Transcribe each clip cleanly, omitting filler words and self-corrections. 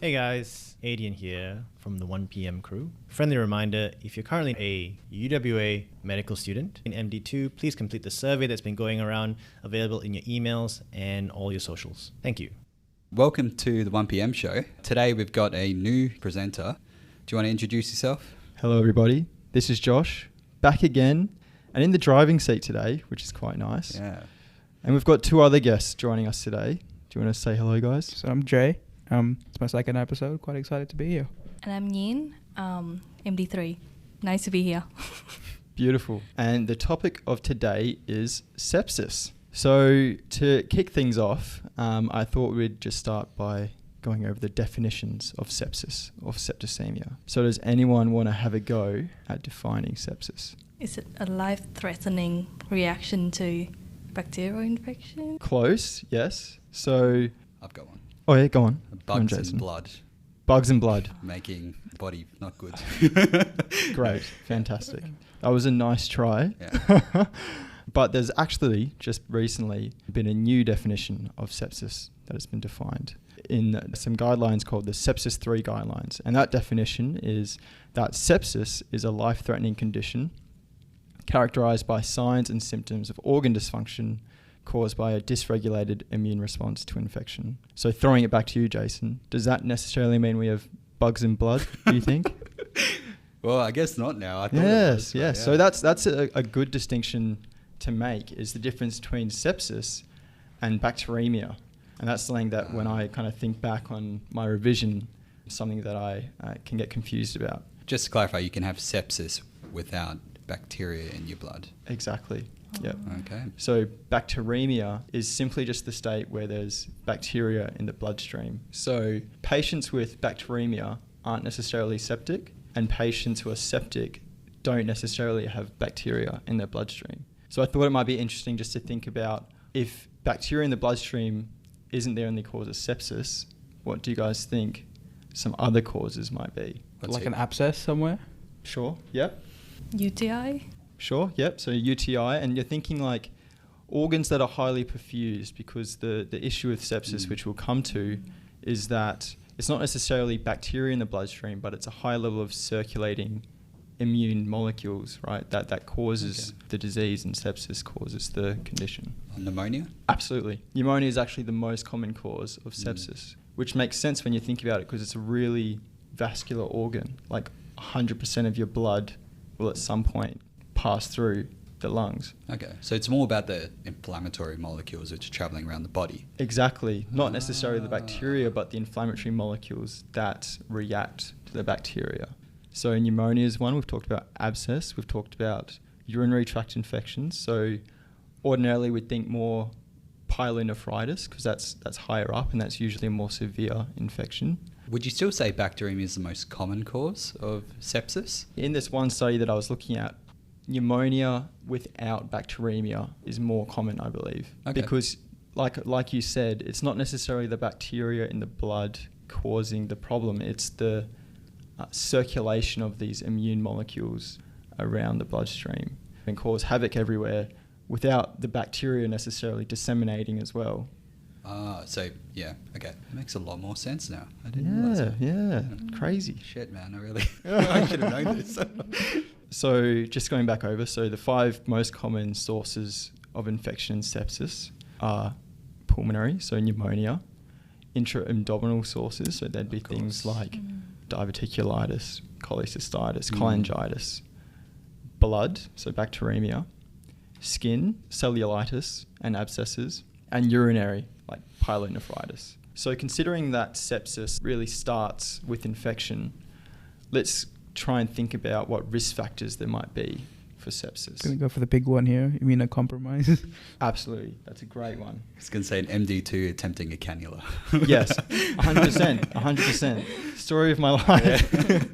Hey guys, Adian here from the 1PM crew. Friendly reminder, if you're currently a UWA medical student in MD2, please complete the survey that's been going around, available in your emails and all your socials. Thank you. Welcome to the 1PM show. Today we've got a new presenter. Do you want to introduce yourself? Hello everybody, this is Josh, back again and in the driving seat today, which is quite nice. Yeah. And we've got two other guests joining us today. Do you want to say hello, guys? So I'm Jay. It's my second episode. Quite excited to be here. And I'm Yin, MD3. Nice to be here. Beautiful. And the topic of today is sepsis. So to kick things off, I thought we'd just start by going over the definitions of sepsis, of septicemia. So does anyone want to have a go at defining sepsis? Is it a life-threatening reaction to bacterial infection? Close, yes. So... I've got one. Oh yeah, go on. Bugs Jason. and blood. Bugs and blood. Making the body not good. Great. Fantastic. That was a nice try. Yeah. But there's actually just recently been a new definition of sepsis that has been defined in some guidelines called the Sepsis 3 guidelines. And that definition is that sepsis is a life-threatening condition characterized by signs and symptoms of organ dysfunction caused by a dysregulated immune response to infection. So throwing it back to you, Jason, does that necessarily mean we have bugs in blood, do you think? Well, I guess not now. I thought Yes. Yeah. So that's a good distinction to make, is the difference between sepsis and bacteremia. And that's something that when I kind of think back on my revision, something that I can get confused about. Just to clarify, you can have sepsis without bacteria in your blood. Exactly. Yep. Okay. So bacteremia is simply just the state where there's bacteria in the bloodstream. So patients with bacteremia aren't necessarily septic, and patients who are septic don't necessarily have bacteria in their bloodstream. So I thought it might be interesting just to think about, if bacteria in the bloodstream isn't the only cause of sepsis, what do you guys think some other causes might be? Like an abscess somewhere? Sure. Yep. UTI? Sure, yep. So UTI, and you're thinking like organs that are highly perfused, because the issue with sepsis, which we'll come to, is that it's not necessarily bacteria in the bloodstream, but it's a high level of circulating immune molecules, right? That causes the disease, and sepsis causes the condition. Pneumonia? Absolutely. Pneumonia is actually the most common cause of sepsis, which makes sense when you think about it, because it's a really vascular organ. Like 100% of your blood will at some point pass through the lungs. Okay. So it's more about the inflammatory molecules which are traveling around the body. Exactly. Not necessarily the bacteria, but the inflammatory molecules that react to the bacteria. So pneumonia is one. We've talked about abscess. We've talked about urinary tract infections. So ordinarily we'd think more pyelonephritis, because that's higher up, and that's usually a more severe infection. Would you still say bacteremia is the most common cause of sepsis? In this one study that I was looking at, pneumonia without bacteremia is more common, I believe. Okay. Because like you said, it's not necessarily the bacteria in the blood causing the problem. It's the circulation of these immune molecules around the bloodstream and cause havoc everywhere without the bacteria necessarily disseminating as well. So yeah, okay. It makes a lot more sense now. I didn't realize that. Yeah, crazy. Shit, man, I should have known this. So just going back over, so the 5 most common sources of infection and sepsis are pulmonary, so pneumonia, intra-abdominal sources, so there'd be things like diverticulitis, cholecystitis, cholangitis, blood, so bacteremia, skin, cellulitis and abscesses, and urinary, like pyelonephritis. So considering that sepsis really starts with infection, let's try and think about what risk factors there might be for sepsis. Gonna go for the big one here. Immunocompromised. Absolutely, that's a great one. I was going to say an MD2 attempting a cannula. Yes, 100%. Story of my life. Yeah.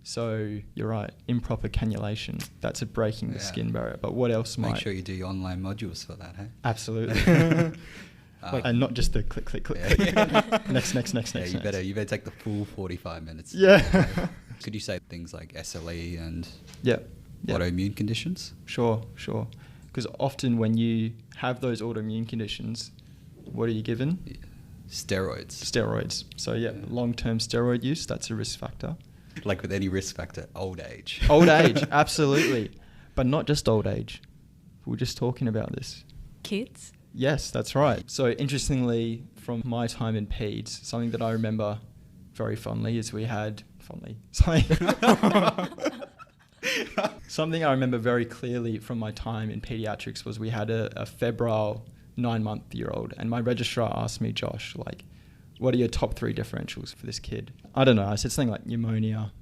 So you're right, improper cannulation. That's breaking the skin barrier. But what else might? Make sure you do your online modules for that, hey? Absolutely. And not just the click. Next. Yeah, you better take the full 45 minutes. Yeah. Could you say things like SLE and Yep. autoimmune conditions? Sure. Because often when you have those autoimmune conditions, what are you given? Steroids. So yeah, long-term steroid use, that's a risk factor. Like with any risk factor, old age. Old age, absolutely. But not just old age. We were just talking about this. Kids? Yes, that's right. So interestingly, from my time in peds, something that I remember very fondly is we had... Something I remember very clearly from my time in pediatrics was we had a febrile 9-month-year-old, and my registrar asked me, Josh, like, what are your top 3 differentials for this kid? I don't know. I said something like pneumonia,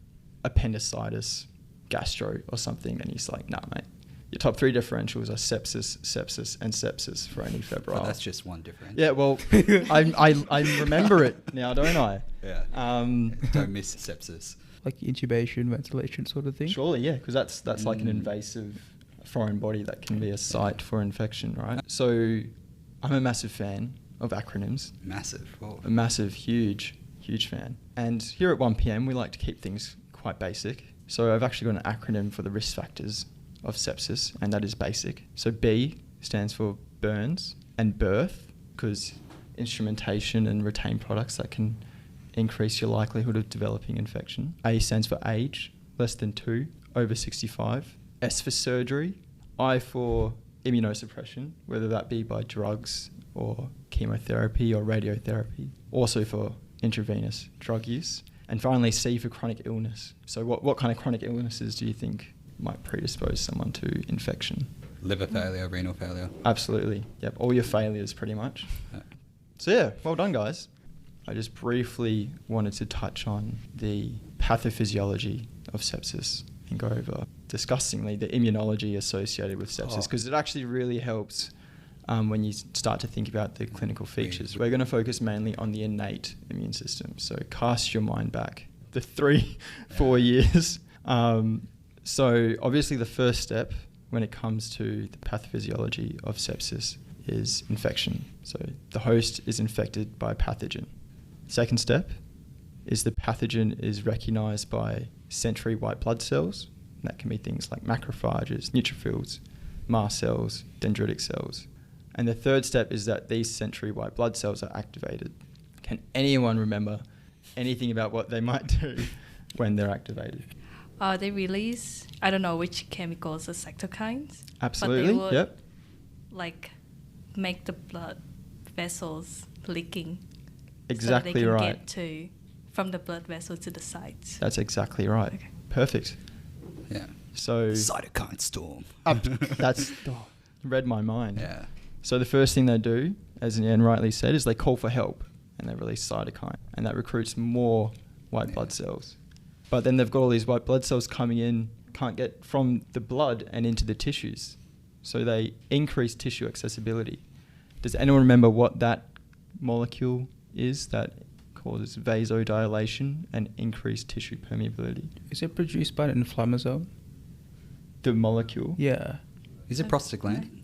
appendicitis, gastro or something, and he's like, nah, mate. Your top 3 differentials are sepsis, and sepsis for any febrile. But that's just one difference. Yeah, well, I remember it now, don't I? Yeah. Don't miss sepsis. Like intubation, ventilation sort of thing? Surely, yeah, because that's like an invasive foreign body that can be a site for infection, right? So I'm a massive fan of acronyms. Massive. Whoa. A massive, huge fan. And here at 1PM, we like to keep things quite basic. So I've actually got an acronym for the risk factors of sepsis, and that is BASIC. So B stands for burns and birth, because instrumentation and retained products that can increase your likelihood of developing infection. A stands for age, less than 2, over 65. S for surgery. I for immunosuppression, whether that be by drugs or chemotherapy or radiotherapy. Also for intravenous drug use. And finally, C for chronic illness. So what kind of chronic illnesses do you think might predispose someone to infection? Liver failure, renal failure. Absolutely. Yep. All your failures, pretty much. So yeah, well done, guys. I just briefly wanted to touch on the pathophysiology of sepsis and go over disgustingly the immunology associated with sepsis, because it actually really helps when you start to think about the clinical features. We're going to focus mainly on the innate immune system. So cast your mind back the 3-4 years. So obviously the first step when it comes to the pathophysiology of sepsis is infection. So the host is infected by a pathogen. Second step is the pathogen is recognized by sensory white blood cells. And that can be things like macrophages, neutrophils, mast cells, dendritic cells. And the third step is that these sensory white blood cells are activated. Can anyone remember anything about what they might do when they're activated? They release, I don't know which chemicals are cytokines. Absolutely, but they would, yep. like, make the blood vessels leaking. Exactly so they can right. get to, from the blood vessel to the sites. That's exactly right. Okay. Perfect. Yeah. So cytokine storm. That's read my mind. Yeah. So the first thing they do, as Ian rightly said, is they call for help and they release cytokine, and that recruits more white blood cells. But then they've got all these white blood cells coming in, can't get from the blood and into the tissues. So they increase tissue accessibility. Does anyone remember what that molecule is that causes vasodilation and increased tissue permeability? Is it produced by an inflammasome? The molecule? Yeah. Is it prostaglandin?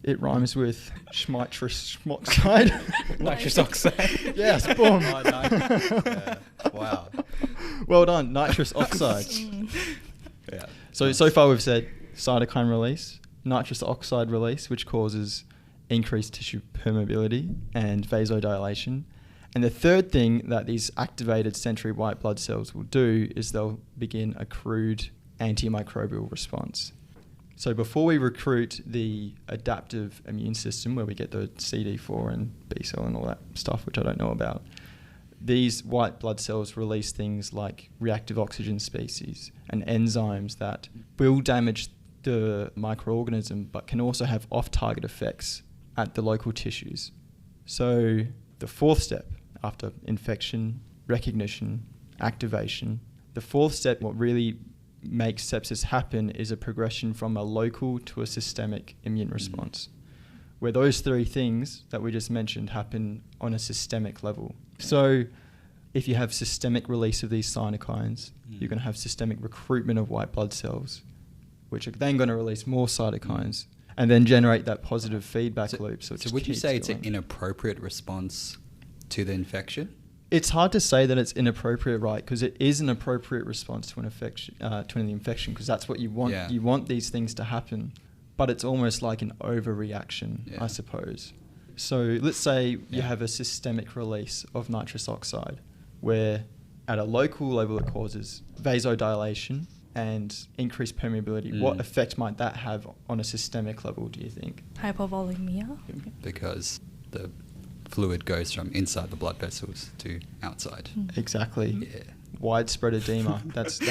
It rhymes with nitrous oxide. Nitrous oxide. Yes, boom. Yeah. Wow. Well done, nitrous oxide. Yeah. So far we've said cytokine release, nitrous oxide release, which causes increased tissue permeability and vasodilation. And the third thing that these activated sensory white blood cells will do is they'll begin a crude antimicrobial response. So before we recruit the adaptive immune system, where we get the CD4 and B cell and all that stuff, which I don't know about, these white blood cells release things like reactive oxygen species and enzymes that will damage the microorganism, but can also have off-target effects at the local tissues. So the fourth step after infection, recognition, activation, the fourth step, what really makes sepsis happen, is a progression from a local to a systemic immune response, where those three things that we just mentioned happen on a systemic level. So if you have systemic release of these cytokines, you're going to have systemic recruitment of white blood cells, which are then going to release more cytokines and then generate that positive feedback loop. So would you say it's an inappropriate response to the infection? It's hard to say that it's inappropriate, right? Because it is an appropriate response to an infection, because that's what you want. Yeah. You want these things to happen, but it's almost like an overreaction, I suppose. So let's say you have a systemic release of nitrous oxide where at a local level it causes vasodilation and increased permeability. What effect might that have on a systemic level, do you think? Hypovolemia. Because the fluid goes from inside the blood vessels to outside. Exactly. Yeah. Widespread edema. That's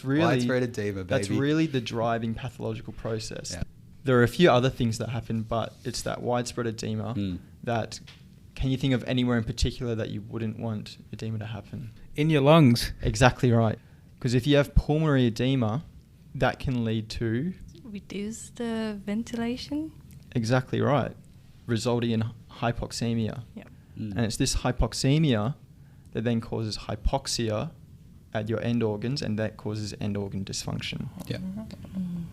really Widespread edema, baby. That's really the driving pathological process. Yeah. There are a few other things that happen, but it's that widespread edema that. Can you think of anywhere in particular that you wouldn't want edema to happen? In your lungs. Exactly right. Because if you have pulmonary edema, that can lead to... Reduce the ventilation. Exactly right. Resulting in hypoxemia. Yep. And it's this hypoxemia that then causes hypoxia at your end organs, and that causes end organ dysfunction. Yeah.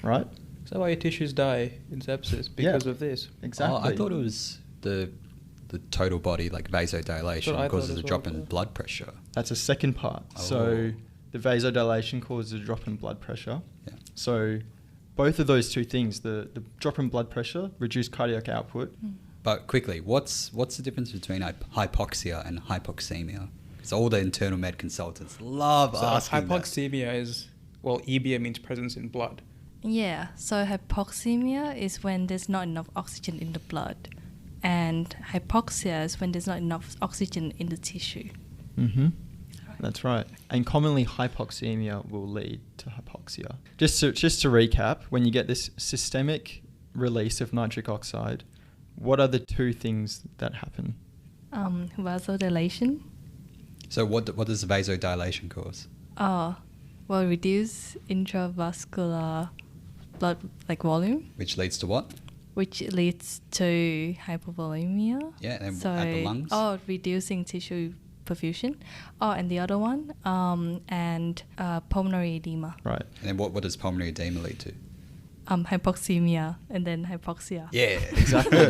Right? Is that why your tissues die in sepsis? Because of this? Exactly. Oh, I thought it was the total body, like vasodilation, causes a drop in blood pressure. That's a second part. Oh. So the vasodilation causes a drop in blood pressure. Yeah. So both of those two things, the drop in blood pressure, reduced cardiac output. But quickly, what's the difference between hypoxia and hypoxemia? Because all the internal med consultants love asking hypoxemia is, EBA means presence in blood. Yeah, so hypoxemia is when there's not enough oxygen in the blood. And hypoxia is when there's not enough oxygen in the tissue. Mm-hmm. That's right. And commonly hypoxemia will lead to hypoxia. Just to recap, when you get this systemic release of nitric oxide, what are the two things that happen? Vasodilation. So what does the vasodilation cause? Reduce intravascular blood volume. Which leads to what? Which leads to hypovolemia. Yeah, and at the lungs? Reducing tissue perfusion. And the other one, pulmonary edema. Right. And then what does pulmonary edema lead to? Hypoxemia and then hypoxia. Yeah, exactly. I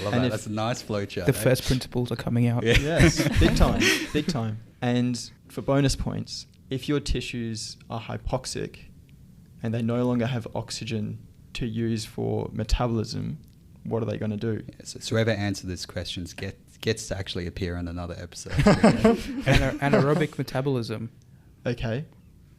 love And that. That's a nice flowchart. The first principles are coming out. Yeah. Yes, big time. And for bonus points, if your tissues are hypoxic and they no longer have oxygen to use for metabolism, what are they going to do? Yeah, so whoever answered this question gets to actually appear on another episode. Anaerobic metabolism. Okay.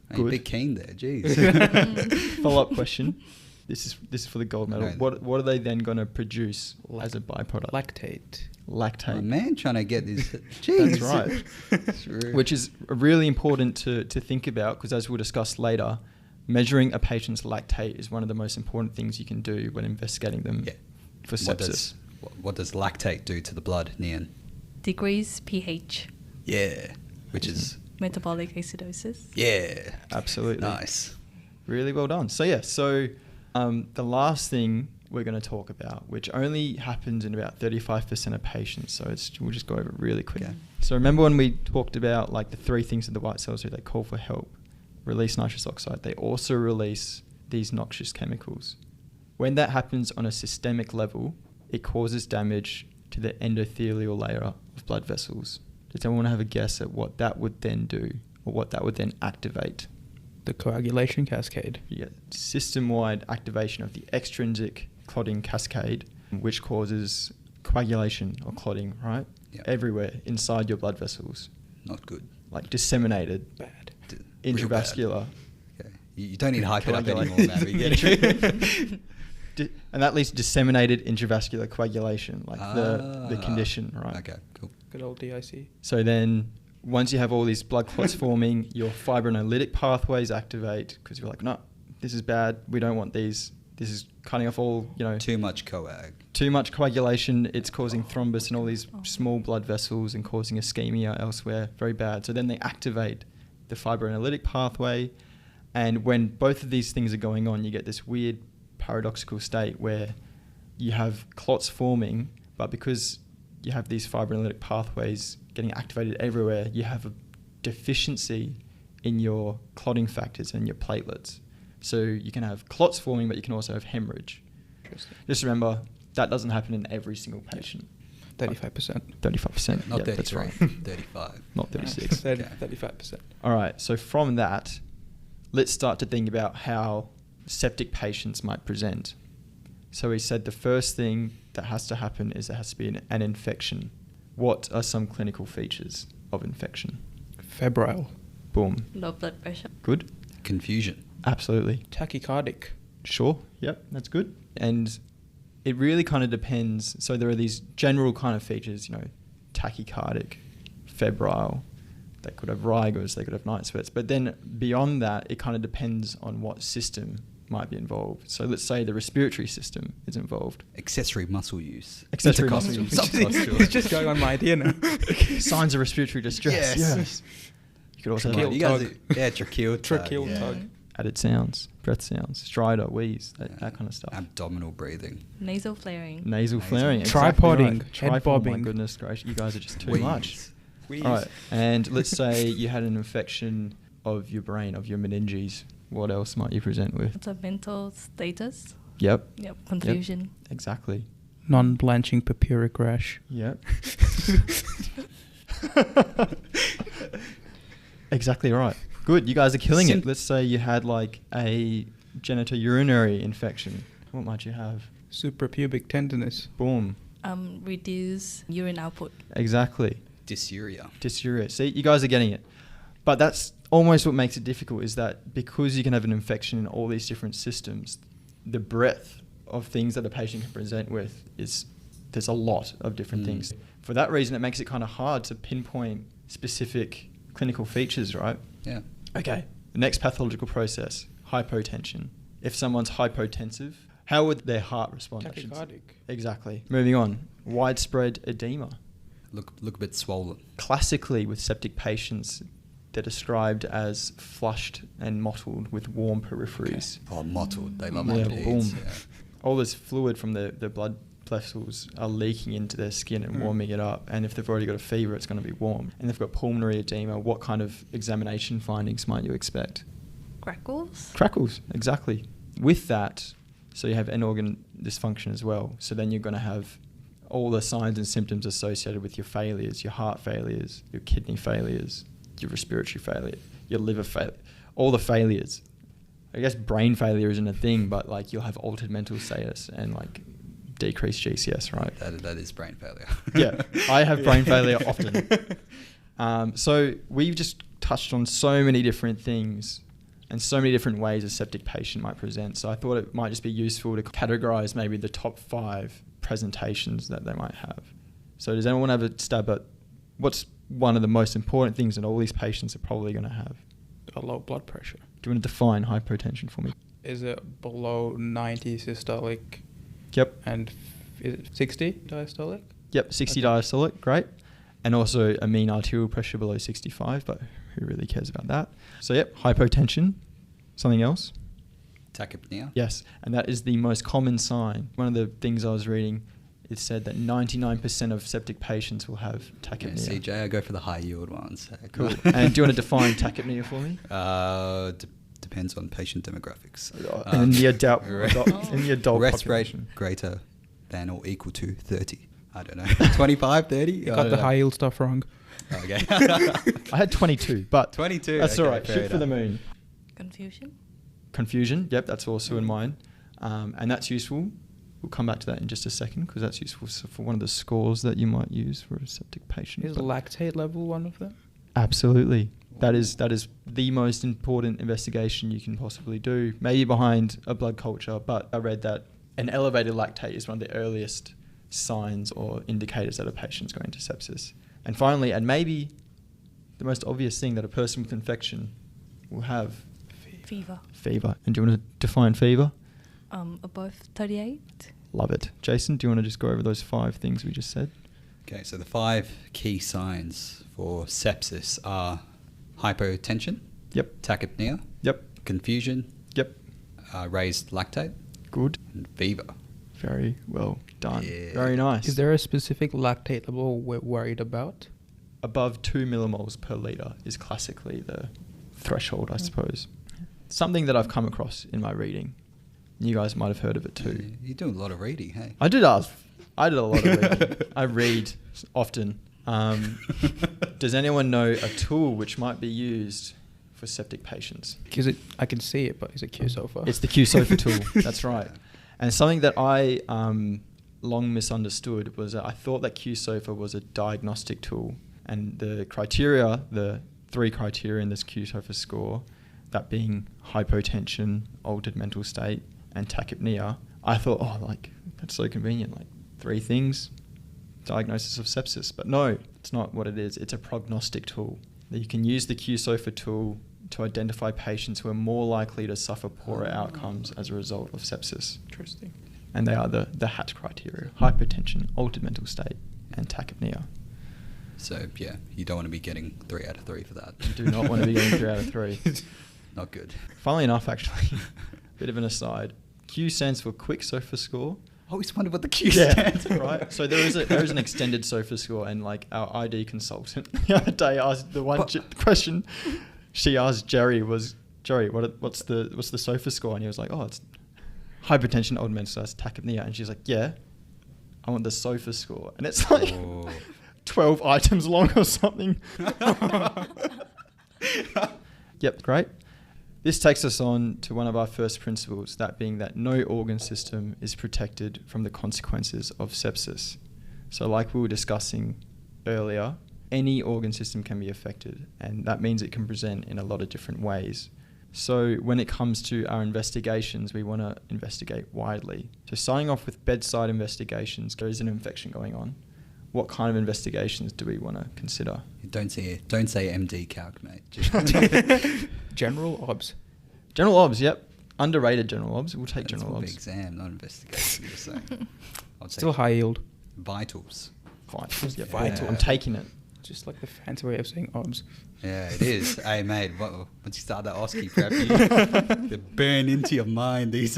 Hey, Good. big keen there, jeez. Follow-up question. This is for the gold medal. No. What are they then going to produce as a byproduct? Lactate. Lactate. Oh, man, trying to get this. Jeez. That's right. That's rude. Which is really important to think about, because as we'll discuss later, measuring a patient's lactate is one of the most important things you can do when investigating them for sepsis. What does lactate do to the blood, Nian? Decrease pH. Yeah. Which is... Metabolic acidosis. Yeah. Absolutely. Nice. Really well done. So the last thing we're going to talk about, which only happens in about 35% of patients, so we'll just go over it really quick. Okay. So remember when we talked about like the three things that the white cells do? They call for help, release nitrous oxide. They also release these noxious chemicals. When that happens on a systemic level, it causes damage to the endothelial layer of blood vessels. Does anyone have a guess at what that would then do, or what that would then activate? The coagulation cascade. You get system-wide activation of the extrinsic clotting cascade, which causes coagulation or clotting, right? Yep. Everywhere inside your blood vessels. Not good. Like disseminated, Bad. intravascular. Okay. You don't need to hype it up Coagulation. anymore, man. We get it. And that leads to disseminated intravascular coagulation, like the condition, right? Okay, cool. Good old DIC. So then once you have all these blood clots forming, your fibrinolytic pathways activate, because you're like, no, this is bad. We don't want these. This is cutting off all, Too much coag. Too much coagulation. It's causing thrombus in all these small blood vessels and causing ischemia elsewhere. Very bad. So then they activate the fibrinolytic pathway. And when both of these things are going on, you get this weird paradoxical state where you have clots forming, but because you have these fibrinolytic pathways getting activated everywhere, you have a deficiency in your clotting factors and your platelets. So you can have clots forming, but you can also have hemorrhage. Just remember, that doesn't happen in every single patient. 35%. 35%. Not yeah, 33. that's right. 35. Not 36. 35%. All right. So from that, let's start to think about how septic patients might present. So he said the first thing that has to happen is there has to be an infection. What are some clinical features of infection? Febrile. Boom. Low blood pressure. Good. Confusion. Absolutely. Tachycardic. Sure. Yep, that's good. And it really kind of depends. So there are these general kind of features, tachycardic, febrile. They could have rigors, they could have night sweats. But then beyond that, it kind of depends on what system might be involved. So let's say the respiratory system is involved. Accessory muscle use. Accessory muscle use. It's just going on my idea now. Signs of respiratory distress. Yes. You could also Tracheal You guys tug. tracheal tug. Tracheal yeah. tug. added sounds, breath sounds, stridor, wheeze, that kind of stuff. Abdominal breathing. Nasal flaring. Nasal flaring. Tripoding, Exactly right. head Tripod, bobbing. my goodness gracious, you guys are just too Wheeze. much. Wheeze. All right, and let's say you had an infection of your brain, of your meninges. What else might you present with? It's a mental status. Yep, Yep. Confusion. exactly. Non-blanching purpuric rash. Yep. Exactly right. Good, you guys are killing it. Let's say you had like a genitourinary infection. What might you have? Suprapubic tenderness. Boom. Reduce urine output. Exactly. Dysuria. Dysuria. See, you guys are getting it. But that's almost what makes it difficult, is that because you can have an infection in all these different systems, the breadth of things that a patient can present with there's a lot of different things. For that reason, it makes it kind of hard to pinpoint specific clinical features, right? Yeah. Okay. The next pathological process, hypotension. If someone's hypotensive, how would their heart respond? I should say? Tachycardic. Exactly. Moving on. Widespread edema. Look a bit swollen. Classically, with septic patients, they're described as flushed and mottled with warm peripheries. Oh, mottled. They love Yeah, it. boom. Yeah. All this fluid from the blood vessels are leaking into their skin and warming it up. And if they've already got a fever, it's going to be warm. And they've got pulmonary edema. What kind of examination findings might you expect? Crackles. Crackles, exactly. With that, so you have end organ dysfunction as well. So then you're going to have all the signs and symptoms associated with your failures, your heart failures, your kidney failures, your respiratory failure, your liver failure, all the failures. I guess brain failure isn't a thing, but like you'll have altered mental status and like decreased GCS, right? That is brain failure. Yeah, I have brain failure often. So we've just touched on so many different things and so many different ways a septic patient might present. So I thought it might just be useful to categorize maybe the top 5 presentations that they might have. So does anyone have a stab at what's one of the most important things that all these patients are probably going to have? A low blood pressure. Do you want to define hypotension for me? Is it below 90 systolic Yep. and is it 60 diastolic? Yep, 60 Okay. diastolic, great. And also a mean arterial pressure below 65, but who really cares about that? So yep, hypotension. Something else? Tachypnea. Yes, and that is the most common sign. One of the things I was reading, it said that 99% of septic patients will have Yeah, tachypnea. CJ, I go for the high yield ones. Cool. And do you want to define tachypnea for me? Depends on patient demographics. In the adult, Re- in the adult Rest rate population. greater than or equal to 30. I don't know. 25, 30? You got the high yield stuff wrong. Okay. I had 22, but 22. that's okay, all right. fair Shoot for the enough. moon. Confusion. Confusion, yep, that's also in mine. And that's useful. We'll come back to that in just a second because that's useful for one of the scores that you might use for a septic patient. Is But lactate level one of them? absolutely. That is the most important investigation you can possibly do, maybe behind a blood culture. But I read that an elevated lactate is one of the earliest signs or indicators that a patient's going to sepsis. And finally, and maybe the most obvious thing that a person with infection will have, Fever. fever. And do you want to define fever? Above 38. Love it. Jason, do you want to just go over those 5 things we just said? Okay, so the 5 key signs for sepsis are hypotension, Yep. tachypnea, Yep. confusion, Yep. raised lactate, Good. and fever. Very well done. Yeah. Very nice. Is there a specific lactate level we're worried about? Above 2 millimoles per litre is classically the threshold, I suppose. Something that I've come across in my reading. You guys might have heard of it too. You're doing a lot of reading, hey? I did a lot of reading. I read often. Does anyone know a tool which might be used for septic patients? Is it? I can see it, but is it qSOFA? It's the qSOFA tool. That's right. And something that I long misunderstood was that I thought that qSOFA was a diagnostic tool, and the criteria, the 3 criteria in this qSOFA score, that being hypotension, altered mental state, and tachypnea, I thought, oh, like, that's so convenient, like 3 things, diagnosis of sepsis. But no, it's not what it is. It's a prognostic tool. That you can use the qSOFA tool to identify patients who are more likely to suffer poorer outcomes as a result of sepsis. Interesting. And they are the HAT criteria: hypotension, altered mental state, and tachypnea. So, yeah, you don't want to be getting 3 out of 3 for that. You do not want to be getting 3 out of 3. Not good. Funnily enough, actually, bit of an aside, Q stands for quick SOFA score. I always wonder what the Q stands for. Right. So there is an extended SOFA score, and like our ID consultant the other day asked the one question she asked Jerry was, Jerry, what's the SOFA score? And he was like, oh, it's hypertension, old mental status, tachypnea. And she's like, yeah, I want the SOFA score. And it's like 12 items long or something. Yep, great. This takes us on to one of our first principles, that being that no organ system is protected from the consequences of sepsis. So like we were discussing earlier, any organ system can be affected, and that means it can present in a lot of different ways. So when it comes to our investigations, we want to investigate widely. So starting off with bedside investigations, there is an infection going on. What kind of investigations do we want to consider? Don't say MD calc, mate. Just General obs. General obs, yep. Underrated general obs. We'll take That's general more obs. the exam, not investigation. You're saying. I'd say Still high yield. vitals. Vitals, yep. Vital. I'm taking it. Just like the fancy way of saying obs. Yeah, it is. Hey, mate, once you start that OSCE prep, they burn into your mind, these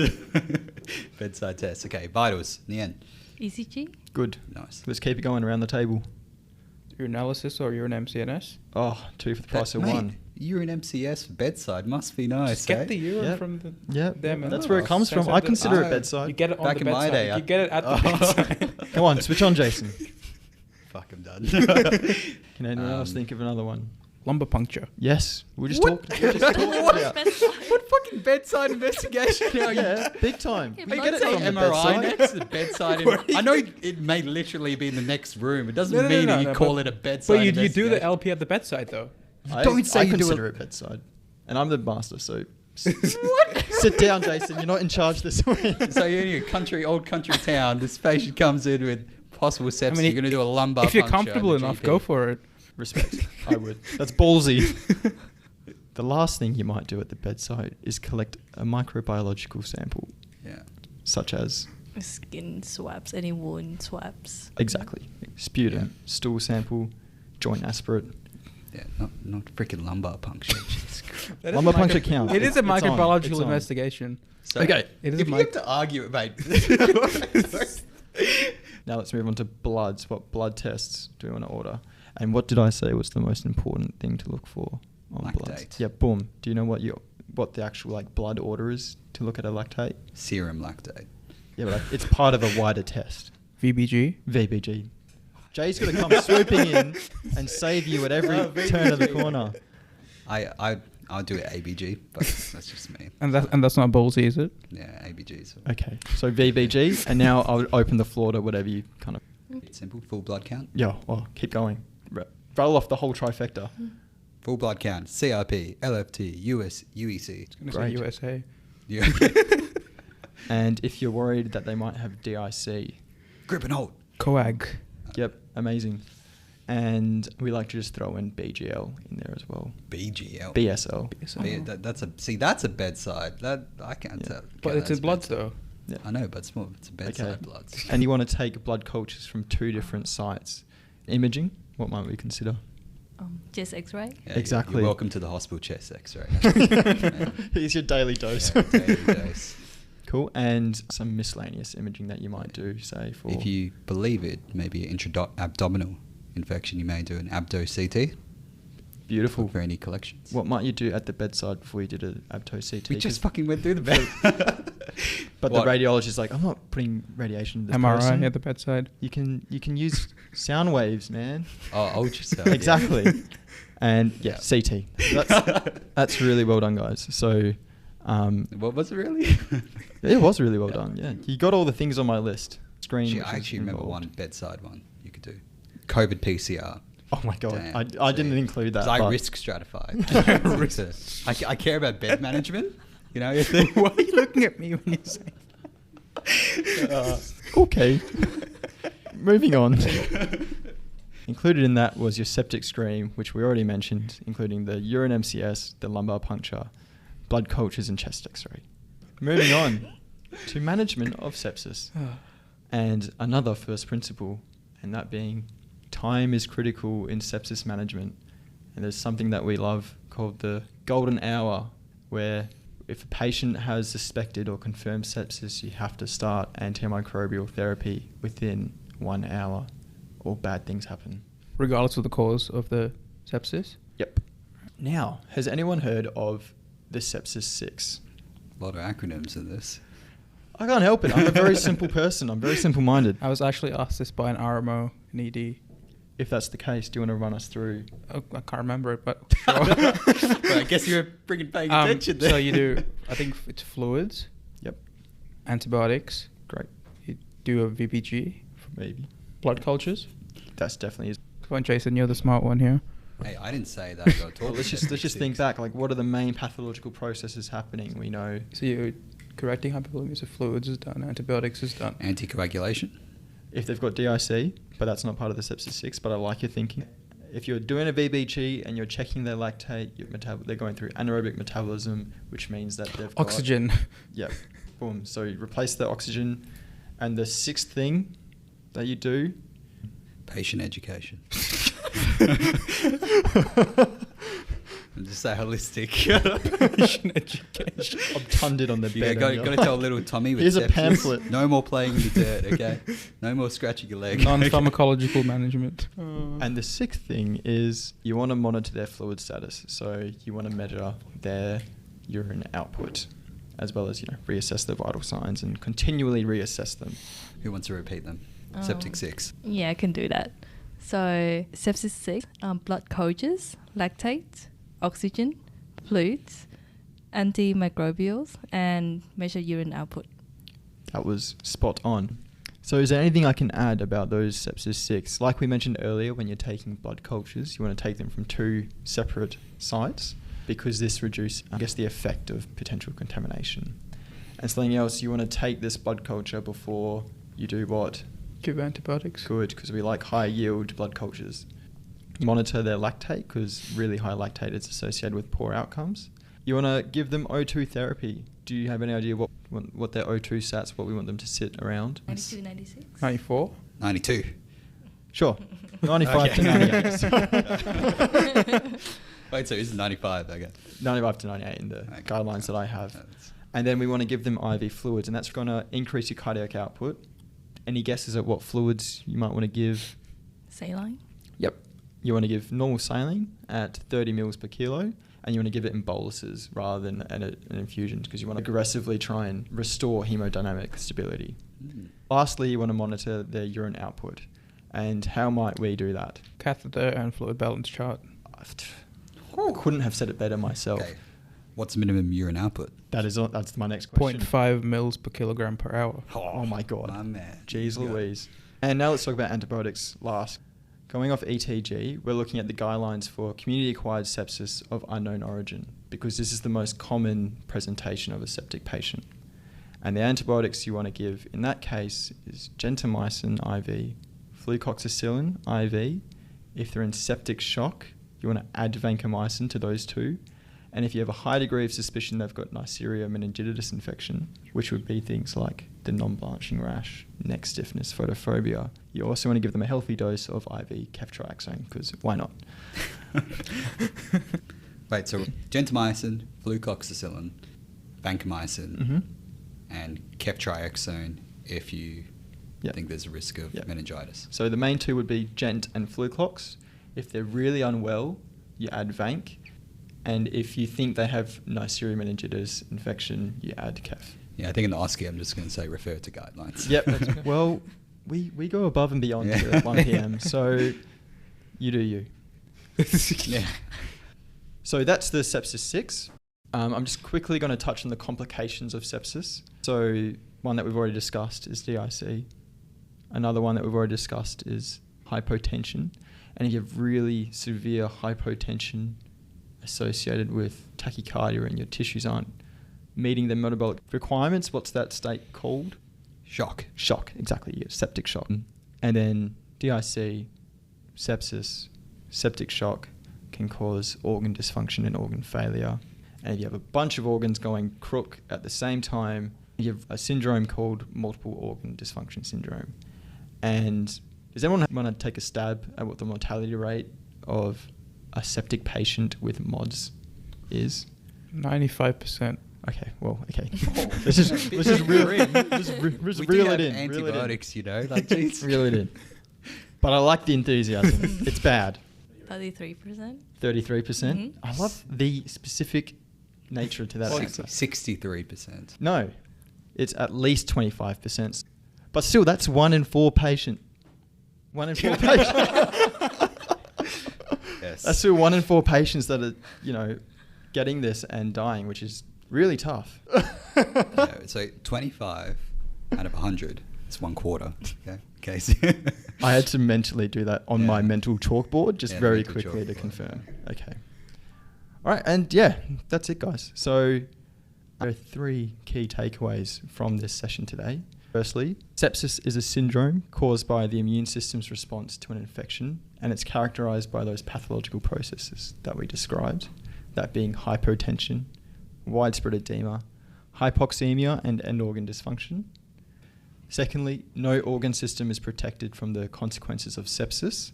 bedside tests. Okay, vitals, in the end. ECG? Good. Nice. Let's keep it going around the table. Urinalysis or urine MCNS? Oh, 2 for the price of Mate, 1. urine MCS for bedside must be nice. Just get eh? the urine Yep. from the Yep, them. that's where it comes from. I consider it bedside. You get it on Back the in my bedside. day, You get it at the bedside. Come on, switch on, Jason. Fuck, I'm done. Can anyone else think of another one? Lumbar puncture. Yes, we're just What? talking. We're just talking about. What fucking bedside investigation are you? Yeah, big time. Okay, We blood get it test. on the MRI bedside. next to the bedside. I know it may literally be in the next room. It doesn't No, no, mean no, that you no, call but- it a bedside. But you do the investigation. LP at the bedside though. Don't say I you do consider it- it bedside, and I'm the master. So sit down, Jason. You're not in charge this week. So you're in a old country town. This patient comes in with possible sepsis. You're going to do a lumbar If you're puncture comfortable at the enough, GP. go for it. Respect. I would. That's ballsy. The last thing you might do at the bedside is collect a microbiological sample, Yeah. such as Skin swabs, any wound swabs. exactly sputum, Yeah. stool sample, joint aspirate. Yeah, not freaking lumbar puncture. Jesus Christ. That is Lumbar a micro- puncture counts. It is a It's on. microbiological It's on. investigation. So Okay. It is if a you mic- have to argue it, mate. Now let's move on to bloods. What blood tests do we want to order? And what did I say was the most important thing to look for on bloods? Lactate. Yeah, boom. Do you know what the actual like blood order is to look at a lactate? Serum lactate. Yeah, but like, it's part of a wider test. VBG. VBG. Jay's got to come swooping in and save you at every turn of the corner. I'll do it ABG, but that's just me. And that's not ballsy, is it? Yeah, ABG. So Okay, so VBG, and now I'll open the floor to whatever you kind of... simple. Full blood count. Yeah, well, keep going. Rattle off the whole trifecta. Full blood count. CRP, LFT, US, UEC. I'm Great. gonna say USA. Yeah. And if you're worried that they might have DIC, Grip and hold. Coag. yep, amazing. And we like to just throw in BGL in there as well. BGL. BSL. That's a bedside. That I can't Yeah. tell. But it's in bloods though. Yeah. I know, but it's a bedside bloods. And you want to take blood cultures from 2 different sites. Imaging, what might we consider? Chest X-ray. Yeah, Exactly. You're welcome to the hospital chest X-ray. Here's your daily dose. Yeah, daily dose. Cool. And some miscellaneous imaging that you might do, say, for... If you believe it, maybe an abdominal infection, you may do an abdo CT. Beautiful. For any collections. What might you do at the bedside before you did an abdo CT? We just 'Cause- fucking went through the bed. But What? the radiologist is like, I'm not putting radiation to this MRI person. at the bedside. You can use sound waves, man. Oh, ultrasound. yeah. Exactly. And yeah, Yeah. CT. That's really well done, guys. So What was it really? It was really well done. Yeah, you got all the things on my list. Screen. I actually remember involved. one bedside one you could do. COVID PCR. Oh my god, Damn. I didn't include that. 'Cause I but- risk stratify. I care about bed management. You know, if Why are you looking at me when you say? Okay. Moving on. Included in that was your septic screen, which we already mentioned, including the urine MCS, the lumbar puncture, blood cultures, and chest X-ray. Moving on to management of sepsis, and another first principle, and that being time is critical in sepsis management. And there's something that we love called the golden hour, where if a patient has suspected or confirmed sepsis, you have to start antimicrobial therapy within 1 hour, or bad things happen. Regardless of the cause of the sepsis? Yep. Now, has anyone heard of the Sepsis 6? a lot of acronyms in this. I can't help it. I'm a very simple person. I'm very simple-minded. I was actually asked this by an RMO in ED. If that's the case, do you want to run us through? Oh, I can't remember it, but sure. Well, I guess you were paying attention there. So you do, I think it's fluids. Yep. Antibiotics. Great. You do a VPG. Maybe. Blood cultures. That's definitely... Come on, Jason, you're the smart one here. Hey, I didn't say that. I got Well, let's just think back. Like, what are the main pathological processes happening? We know... So you're correcting hypovolemic, so fluids is done, antibiotics is done. Anticoagulation. If they've got DIC, but that's not part of the Sepsis 6, but I like your thinking. If you're doing a VBG and you're checking their lactate, they're going through anaerobic metabolism, which means that they've got... Oxygen. Yep. Boom. So you replace the oxygen. And the sixth thing that you do... Patient education. Just say holistic. Patient education. Obtunded on the Yeah, bed. got to tell little Tommy with Here's a sepsis, pamphlet. No more playing in the dirt, okay? No more scratching your leg. Non-pharmacological management. And the sixth thing is you want to monitor their fluid status. So you want to measure their urine output, as well as, reassess their vital signs and continually reassess them. Who wants to repeat them? Septic 6. Yeah, I can do that. So sepsis 6, blood cultures, lactate, oxygen, fluids, antimicrobials, and measure urine output. That was spot on. So is there anything I can add about those sepsis 6? Like we mentioned earlier, when you're taking blood cultures, you want to take them from 2 separate sites because this reduces, the effect of potential contamination. And something else, you want to take this blood culture before you do what? Give antibiotics. Good, because we like high yield blood cultures. Monitor their lactate, because really high lactate is associated with poor outcomes. You want to give them O2 therapy. Do you have any idea what their O2 sats, what we want them to sit around? 92, 96? 94? 92. Sure. 95 to 98. Wait, so this is 95, okay. 95 to 98 in the guidelines that I have. And then we want to give them IV fluids, and that's going to increase your cardiac output. Any guesses at what fluids you might want to give? Saline? Yep. You want to give normal saline at 30 mils per kilo, and you want to give it in boluses rather than an infusion, because you want to aggressively try and restore hemodynamic stability. Lastly, you want to monitor their urine output. And how might we do that? Catheter and fluid balance chart. I couldn't have said it better myself. Okay. What's minimum urine output? That's my next question. 0.5 mils per kilogram per hour. Oh my God. My man. Jeez Louise. And now let's talk about antibiotics last. Going off ETG, we're looking at the guidelines for community-acquired sepsis of unknown origin, because this is the most common presentation of a septic patient. And the antibiotics you want to give in that case is gentamicin IV, flucoxacillin IV. If they're in septic shock, you want to add vancomycin to those two. And if you have a high degree of suspicion they've got Neisseria meningitidis infection, which would be things like the non-blanching rash, neck stiffness, photophobia, you also want to give them a healthy dose of IV ceftriaxone, because why not? Wait, so gentamicin, flucoxacillin, vancomycin, and ceftriaxone if you think there's a risk of meningitis. So the main two would be gent and fluclox. If they're really unwell, you add vanc. And if you think they have Neisseria meningitidis infection, you add Kef. Yeah, I think in the OSCE, I'm just going to say refer to guidelines. Yep. Well, we go above and beyond here at 1 p.m. So you do you. Yeah. So that's the sepsis 6. I'm just quickly going to touch on the complications of sepsis. So one that we've already discussed is DIC. Another one that we've already discussed is hypotension. And if you have really severe hypotension associated with tachycardia and your tissues aren't meeting the metabolic requirements, what's that state called? Shock. Shock, exactly. Yeah, septic shock. And then DIC, sepsis, septic shock can cause organ dysfunction and organ failure. And if you have a bunch of organs going crook at the same time, you have a syndrome called multiple organ dysfunction syndrome. And does anyone want to take a stab at what the mortality rate of a septic patient with MODS is? 95%. Okay, well, okay. Let's just reel it in. Just We reel do it have in. antibiotics, you know. Like, geez. Reel it in. But I like the enthusiasm. It's bad. 33%. 33%. Mhm. I love the specific nature to that answer. 63%. No, it's at least 25%. But still, that's 1 in 4 patient. 1 in 4 patients. Yes. That's still 1 in 4 patients that are, getting this and dying, which is really tough. Yeah, so 25 out of 100 is 1/4. Okay. So I had to mentally do that on my mental chalkboard just Yeah, very mental quickly to chalkboard, confirm. Okay. All right, and yeah, that's it, guys. So there are 3 key takeaways from this session today. Firstly, sepsis is a syndrome caused by the immune system's response to an infection, and it's characterized by those pathological processes that we described, that being hypotension, widespread edema, hypoxemia, and end organ dysfunction. Secondly, no organ system is protected from the consequences of sepsis.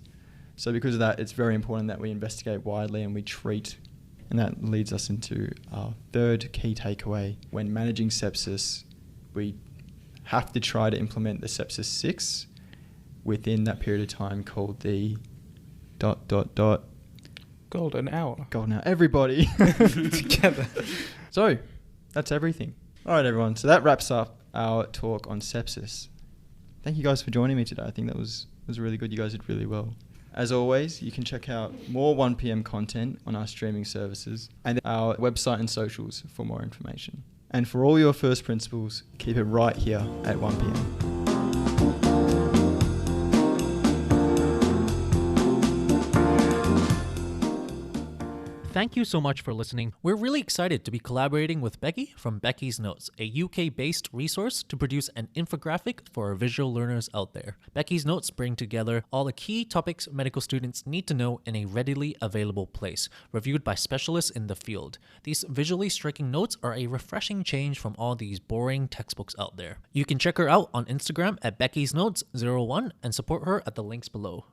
So because of that, it's very important that we investigate widely and we treat. And that leads us into our 3rd key takeaway. When managing sepsis, we have to try to implement the sepsis 6 within that period of time called the ... Golden hour. Golden hour. Everybody together. So that's everything. All right, everyone. So that wraps up our talk on sepsis. Thank you guys for joining me today. I think that was really good. You guys did really well. As always, you can check out more 1PM content on our streaming services and our website and socials for more information. And for all your first principles, keep it right here at 1PM. Thank you so much for listening. We're really excited to be collaborating with Becky from Becky's Notes, a UK-based resource to produce an infographic for our visual learners out there. Becky's Notes bring together all the key topics medical students need to know in a readily available place, reviewed by specialists in the field. These visually striking notes are a refreshing change from all these boring textbooks out there. You can check her out on Instagram at Becky's Notes 01 and support her at the links below.